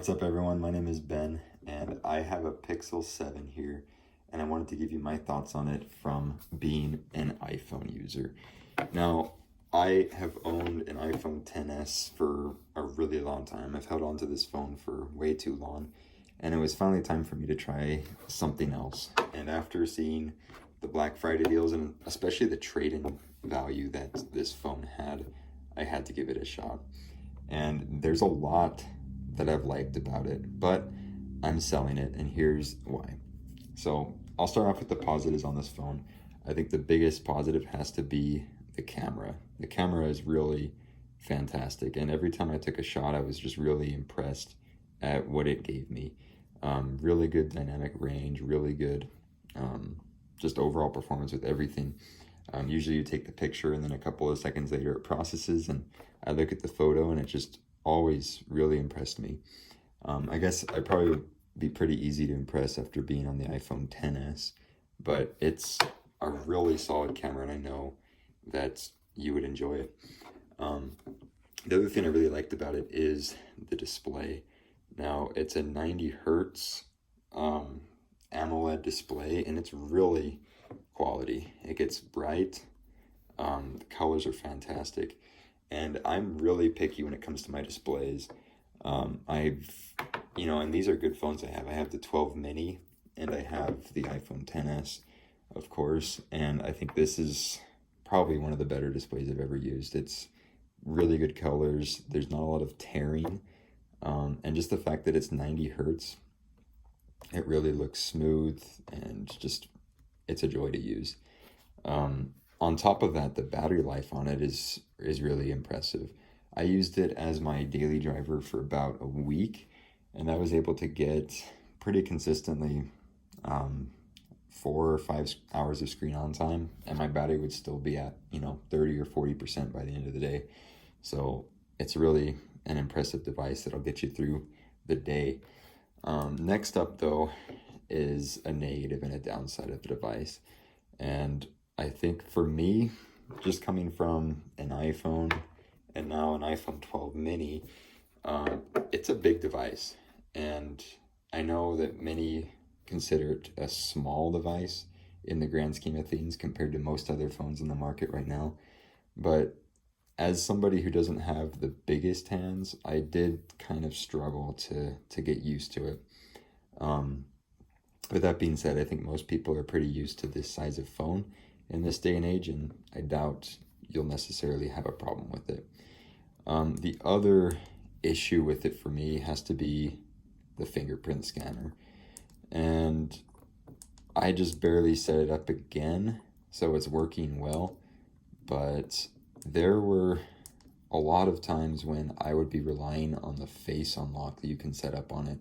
What's up, everyone? My name is Ben, and I have a Pixel 7 here, and I wanted to give you my thoughts on it from being an iPhone user. Now, I have owned an iPhone XS for a really long time. I've held on to this phone for way too long, and it was finally time for me to try something else. And after seeing the Black Friday deals, and especially the trade-in value that this phone I had to give it a shot. And there's a lot that I've liked about it, but I'm selling it, and here's why. So I'll start off with the positives on this phone. I think the biggest positive has to be the camera. The camera is really fantastic, and every time I took a shot, I was just really impressed at what it gave me. Really good dynamic range, really good just overall performance with everything. Usually you take the picture and then a couple of seconds later it processes, and I look at the photo and it just always really impressed me. I guess I'd probably be pretty easy to impress after being on the iPhone XS, but it's a really solid camera, and I know that you would enjoy it. The other thing I really liked about it is the display. Now, it's a 90 hertz AMOLED display, and it's really quality. It gets bright, the colors are fantastic, and I'm really picky when it comes to my displays. And these are good phones I have. I have the 12 mini, and I have the iPhone XS, of course, and I think this is probably one of the better displays I've ever used. It's really good colors, there's not a lot of tearing, and just the fact that it's 90 hertz, it really looks smooth, and just, it's a joy to use. On top of that, the battery life on it is really impressive. I used it as my daily driver for about a week, and I was able to get pretty consistently 4 or 5 hours of screen on time, and my battery would still be at 30 or 40% by the end of the day. So it's really an impressive device that'll get you through the day. Next up, though, is a negative and a downside of the device. And I think for me, just coming from an iPhone and now an iPhone 12 mini, it's a big device. And I know that many consider it a small device in the grand scheme of things compared to most other phones in the market right now. But as somebody who doesn't have the biggest hands, I did kind of struggle to get used to it. With that being said, I think most people are pretty used to this size of phone in this day and age, and I doubt you'll necessarily have a problem with it. The other issue with it for me has to be the fingerprint scanner. And I just barely set it up again, so it's working well, but there were a lot of times when I would be relying on the face unlock that you can set up on it.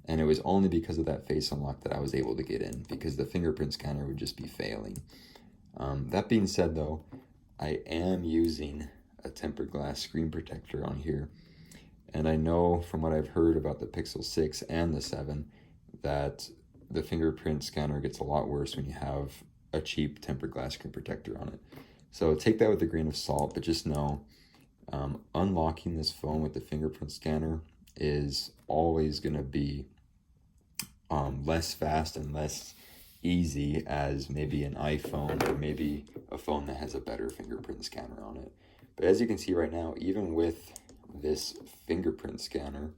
And it was only because of that face unlock that I was able to get in, because the fingerprint scanner would just be failing. That being said, though, I am using a tempered glass screen protector on here. And I know from what I've heard about the Pixel 6 and the 7 that the fingerprint scanner gets a lot worse when you have a cheap tempered glass screen protector on it. So take that with a grain of salt, but just know unlocking this phone with the fingerprint scanner is always going to be less fast and less easy as maybe an iPhone or maybe a phone that has a better fingerprint scanner on it. But as you can see right now, even with this fingerprint scanner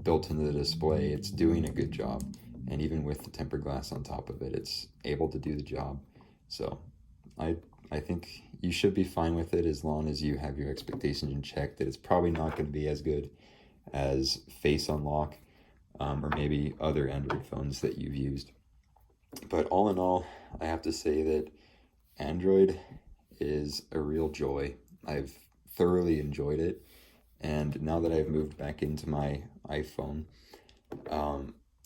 built into the display, it's doing a good job. And even with the tempered glass on top of it, it's able to do the job. So I think you should be fine with it as long as you have your expectations in check that it's probably not going to be as good as Face Unlock or maybe other Android phones that you've used. But all in all, I have to say that Android is a real joy. I've thoroughly enjoyed it, and now that I've moved back into my iPhone,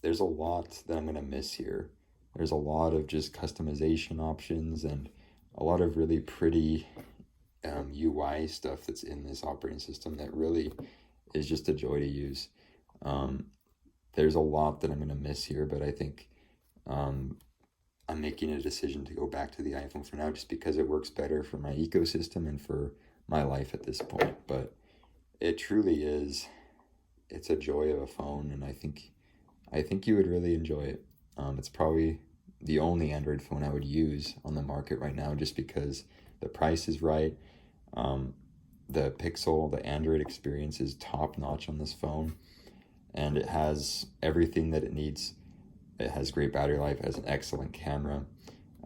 there's a lot that I'm going to miss here. There's a lot of just customization options and a lot of really pretty UI stuff that's in this operating system that really is just a joy to use. There's a lot that I'm going to miss here, but I think I'm making a decision to go back to the iPhone for now just because it works better for my ecosystem and for my life at this point. But it truly is it's a joy of a phone, and I think you would really enjoy it. It's probably the only Android phone I would use on the market right now, just because the price is right. Um, the Pixel, the Android experience is top notch on this phone, and it has everything that it needs. It has great battery life, has an excellent camera.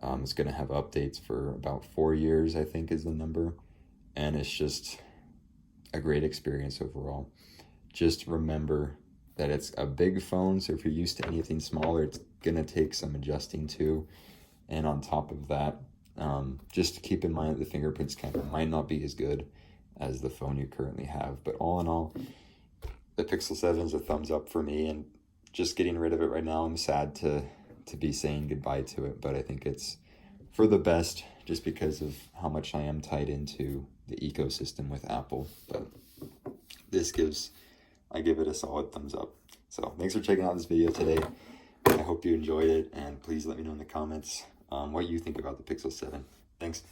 It's going to have updates for about 4 years, I think is the number. And it's just a great experience overall. Just remember that it's a big phone, so if you're used to anything smaller, it's going to take some adjusting to. And on top of that, just keep in mind that the fingerprint scanner might not be as good as the phone you currently have. But all in all, the Pixel 7 is a thumbs up for me, and just getting rid of it right now, I'm sad to be saying goodbye to it, but I think it's for the best just because of how much I am tied into the ecosystem with Apple. But I give it a solid thumbs up. So thanks for checking out this video today. I hope you enjoyed it, and please let me know in the comments what you think about the Pixel 7. Thanks.